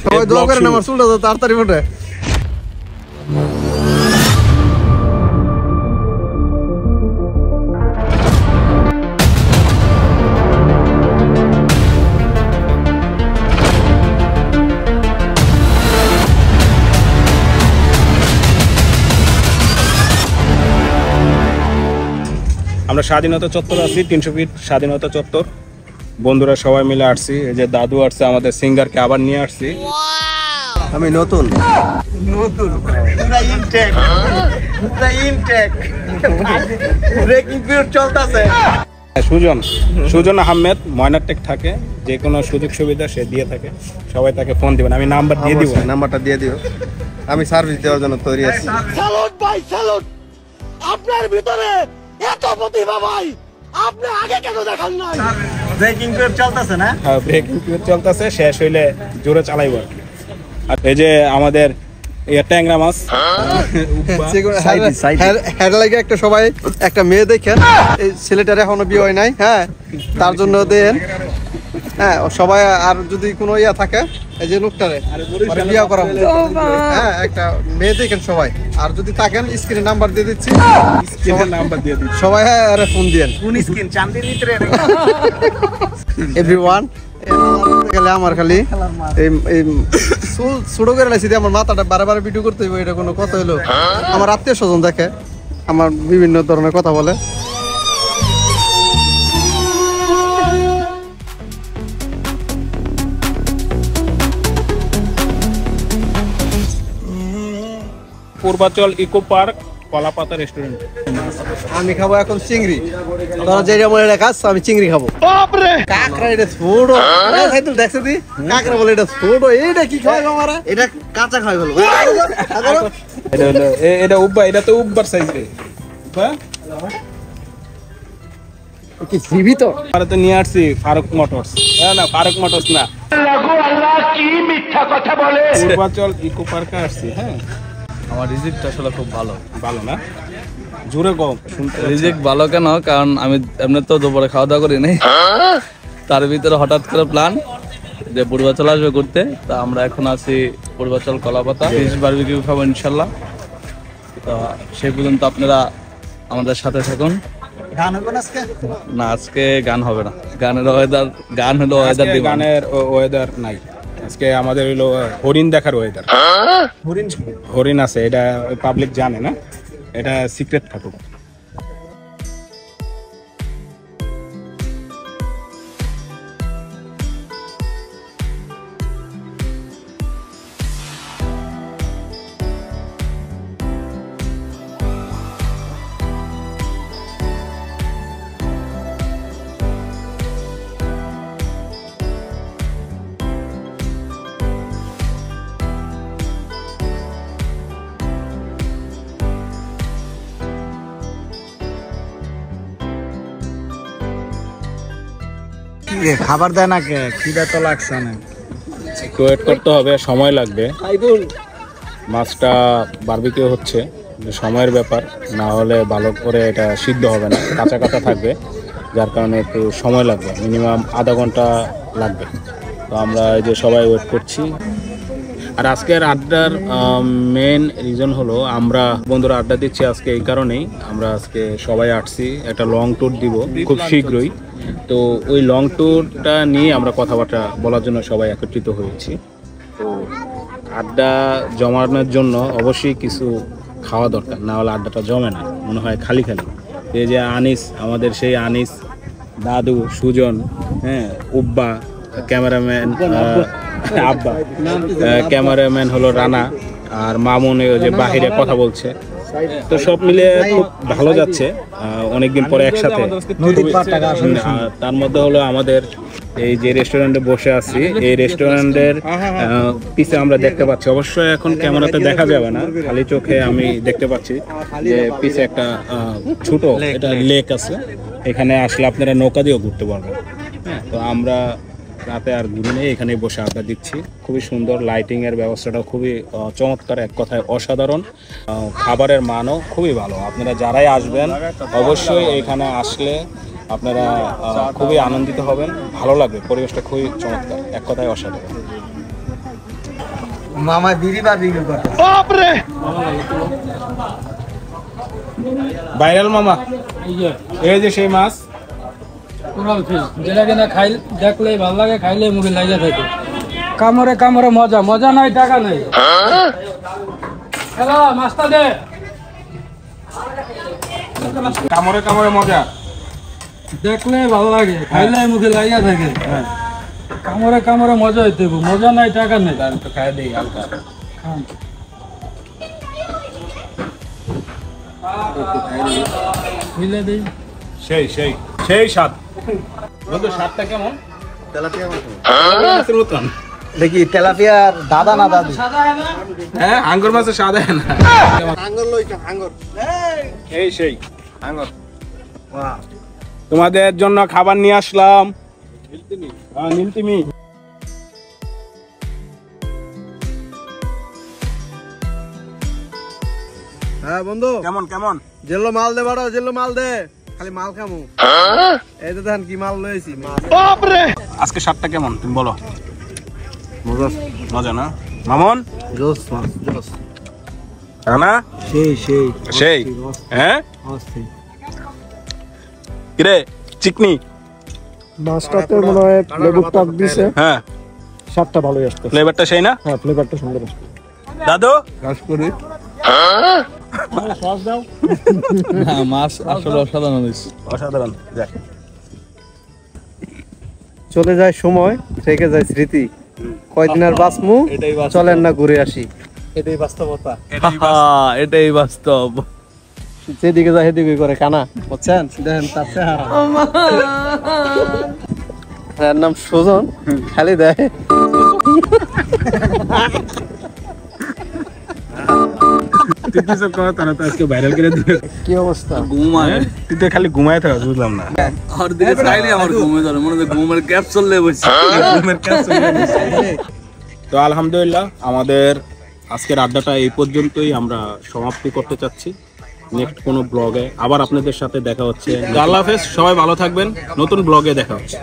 সবাই দোয়া করেন আমার চুলটা তো তাড়াতাড়ি ওঠে। আমরা স্বাধীনতা চত্বর আছি, 300 ফিট স্বাধীনতা চত্বর। বন্ধুরা সবাই মিলে আসছি, এই যে দাদু আসছে, আমাদের সিঙ্গারকে আবার নিয়ে আসছি। আমি নতুন সুজন আহমেদ ময়নারটেক থাকে, যে কোনো সুযোগ সুবিধা সে দিয়ে থাকে, সবাই তাকে ফোন দিবেন, আমি নাম্বার দিয়ে দিব, নাম্বারটা দিয়ে দিও, আমি সার্ভিস দেওয়ার জন্য তৈরি আছি। স্যালুট ভাই স্যালুট, আপনার ভিতরে এত প্রতিভা ভাই, আপনি আগে কেন দেখান নাই? ব্রেকিং পিরিয়ড চলতেছে না? হ্যাঁ, ব্রেকিং পিরিয়ড চলতেছে, শেষ হইলে জোরে চালাইব। আর এই যে আমাদের ট্যাংরা মাছ, একটা সবাই একটা মেয়ে দেখেন, এই ছেলেটার এখনো বিয়ে হয় নাই, হ্যাঁ তার জন্য দেন। হ্যাঁ সবাই, আর যদি কোনো ইয়া থাকে এই যে লোকটারে বিয়ে করা, হ্যাঁ একটা মেয়ে দেখেন সবাই, আর যদি থাকেন স্ক্রিনে নাম্বার দিয়ে দিচ্ছি, সবাই আরে ফোন দিয়েন। এভরিওয়ান গেলে আমার খালি এই চুল ছোট করে লাইছি, আমার মাথাটা বারবার ভিডিও করতে হইব, এটা কোনো কথা হইলো? আমার আত্মীয় স্বজন দেখে, আমার বিভিন্ন ধরনের কথা বলে। Purbachal eco park Kolapata restaurant. আমি খাবো এখন চিংড়ি, তোরা যেটা মনে রাখাস আমি চিংড়ি খাবো। কাঁকড়া এটা ছোট, দেখছো দি কাঁকড়া বলে এটা ছোট, এইটা কি খাওয়াই আমার? এটা কাঁচা খাওয়াই বলবো। এটা হলো এটা উব্বা, এটা তো উব্বার সাইজ রে। কি জীবিত তো নিয়ে আসছি ফারুক মোটরস, না ফারুক মোটরস না, কি মিথ্যা কথা বলে। পূর্বাচল ইকো পার্কে আসছি। হ্যাঁ আমার রিজিকটা আসলে খুব ভালো। ভালো না? জোরে কম শুনতে। রিজিক ভালো কেন? কারণ আমি এমনি তো দুপুরে খাওয়া দাওয়া করি নাই, তার ভিতরে হঠাৎ করে প্ল্যান যে পূর্বাচল আসবে ঘুরতে। তা আমরা এখন আছি পূর্বাচল কলাপাতা, ফিশ বারবিকিউ খাবো ইনশাল্লাহ। তো সেই পর্যন্ত আপনারা আমাদের সাথে থাকুন। গান হবে না আজকে? না, আজকে গান হবে না। গানের ওয়েদার, গান হলো ওয়েদার, গানের ওয়েদার নাই আজকে। আমাদের হলো হরিণ দেখার ওয়েদার। হরিণ আছে, এটা পাবলিক জানে না, এটা সিক্রেট থাকুক। খাবার দেয় না কে? খিদা তো লাগছে না। ওয়েট করতে হবে, সময় লাগবে। মাছটা বারবিকিউ হচ্ছে, সময়ের ব্যাপার, না হলে ভালো করে এটা সিদ্ধ হবে না, কাঁচা কাঁচা থাকবে, যার কারণে একটু সময় লাগবে, মিনিমাম আধা ঘন্টা লাগবে। তো আমরা এই যে সবাই ওয়েট করছি। আর আজকের আড্ডার মেন রিজন হলো আমরা বন্ধুরা আড্ডা দিচ্ছি আজকে এই কারণেই, আমরা আজকে সবাই আসছি, একটা লং ট্যুর দিব খুব শীঘ্রই। তো ওই লং ট্যুরটা নিয়ে আমরা কথাবার্তা বলার জন্য সবাই একত্রিত হয়েছি। তো আড্ডা জমানোর জন্য অবশ্যই কিছু খাওয়া দরকার, না হলে আড্ডাটা জমে না, মনে হয় খালি খালি। এই যে আনিস, আমাদের সেই আনিস, দাদু, সুজন, হ্যাঁ উব্বা, ক্যামেরাম্যান আব্বা, ক্যামেরাম্যান হলো রানা, আর মামুন যে বাহিরে কথা বলছে। তো সব মিলে খুব ভালো যাচ্ছে, অনেকদিন পরে একসাথে। তার মধ্যে হলো আমাদের এই যে রেস্টুরেন্টে বসে আছি, এই রেস্টুরেন্টের পিছে আমরা দেখতে পাচ্ছি, অবশ্যই এখন ক্যামেরাতে দেখা যাবে না, খালি চোখে আমি দেখতে পাচ্ছি যে পিছে একটা ছোট এটা লেক আছে, এখানে আসলে আপনারা নৌকা দিয়েও ঘুরতে পারবেন। হ্যাঁ, তো আমরা রাতে আর ঘুরি নেই, এখানে বসে আড্ডা দিচ্ছি। খুবই সুন্দর, লাইটিং এর ব্যবস্থাটাও খুবই চমৎকার, এক কথায় অসাধারণ। খাবারের মানও খুবই ভালো। আপনারা যারাই আসবেন অবশ্যই এখানে আসলে আপনারা খুবই আনন্দিত হবেন, ভালো লাগবে, পরিবেশটা খুবই চমৎকার, এক কথায় অসাধারণ। মামা বিড়ি বারবিকিউ করে। বাপরে ভাইরাল মামা, এই যে সেই মাছ। যেটা কিনা খাই দেখলে ভালো লাগে, খাইলে মুখে লাগিয়ে থাকে। কামড়ে কামড়ে মজা, মজা নাই টাকা নাই। হ্যালো মাস্টার দে, কামড়ে কামড়ে মজা। দেখলে ভালো লাগে, খাইলে মুখে লাগিয়ে থাকে। কামড়ে কামড়ে মজা হইতে হবে, মজা নাই টাকা নেই। তো খাই দেই হালকা। মিলে দেই। সেই সেই সেই স্বাদ। বন্ধু স্বাদটা কেমন? তেলাপিয়া মাছ। মাছের মতন। দেখি তেলাপিয়ার দাদা না দাদি? হ্যাঁ, আঙ্গুর মাছের স্বাদ হয় না। আঙ্গুর লই আঙ্গুর। এই সেই আঙ্গুর। বাহ। তোমাদের জন্য খাবার নিয়ে আসলাম। নীলতিমি। হ্যাঁ বন্ধু, কেমন কেমন? জেলো মাল দে বড়, জেলো মাল দে, খালি মাল খামু। এই তো দেখেন কি মাল লইছি, মাছ। বাপরে আজকে স্বাদটা কেমন তুমি বলো? মজা না মামন? জোস মাছ, জোস। না সেই সেই সেই হ্যাঁ কিরে চিকনি মাছটাতে মনে হয় লেবু টক দিছে, হ্যাঁ স্বাদটা ভালোই আসছে। ফ্লেভারটা সেই না? হ্যাঁ, ফ্লেভারটা সুন্দর আসছে। দাদু কাজ করি। হ্যাঁ, মাছ আসলে অসাধারণ হয়েছে। অসাধারণ। যাক, চলে যায় সময়, থেকে যায় স্মৃতি। কয়দিন আর বাঁচমু, এটাই বাস্তব। চলেন না ঘুরে আসি। এটাই বাস্তবতা। এটাই বাস্তব। যেদিকে যায় সেদিকে করে কানা, বুঝছেন? দেখেন তার চেহারা। এর নাম সুজন, খালি দেয়। তুই কিছু কর, তারা তো আজকে ভাইরাল করে দিবে। কি অবস্থা? ঘুমায় তুই তো খালি ঘুমায় থাকা, বুঝলাম না। আমার দিকে চাইলে আমার ঘুমে ধরে, মনে হয় ঘুমের ক্যাপ চললে বসে। তো আলহামদুলিল্লাহ, আমাদের আজকের আড্ডাটা এই পর্যন্তই আমরা সমাপ্তি করতে চাচ্ছি। নেক্সট কোনো ব্লগে আবার আপনাদের সাথে দেখা হচ্ছে। আল্লাহ হাফেজ, সবাই ভালো থাকবেন। নতুন ব্লগে দেখা হচ্ছে।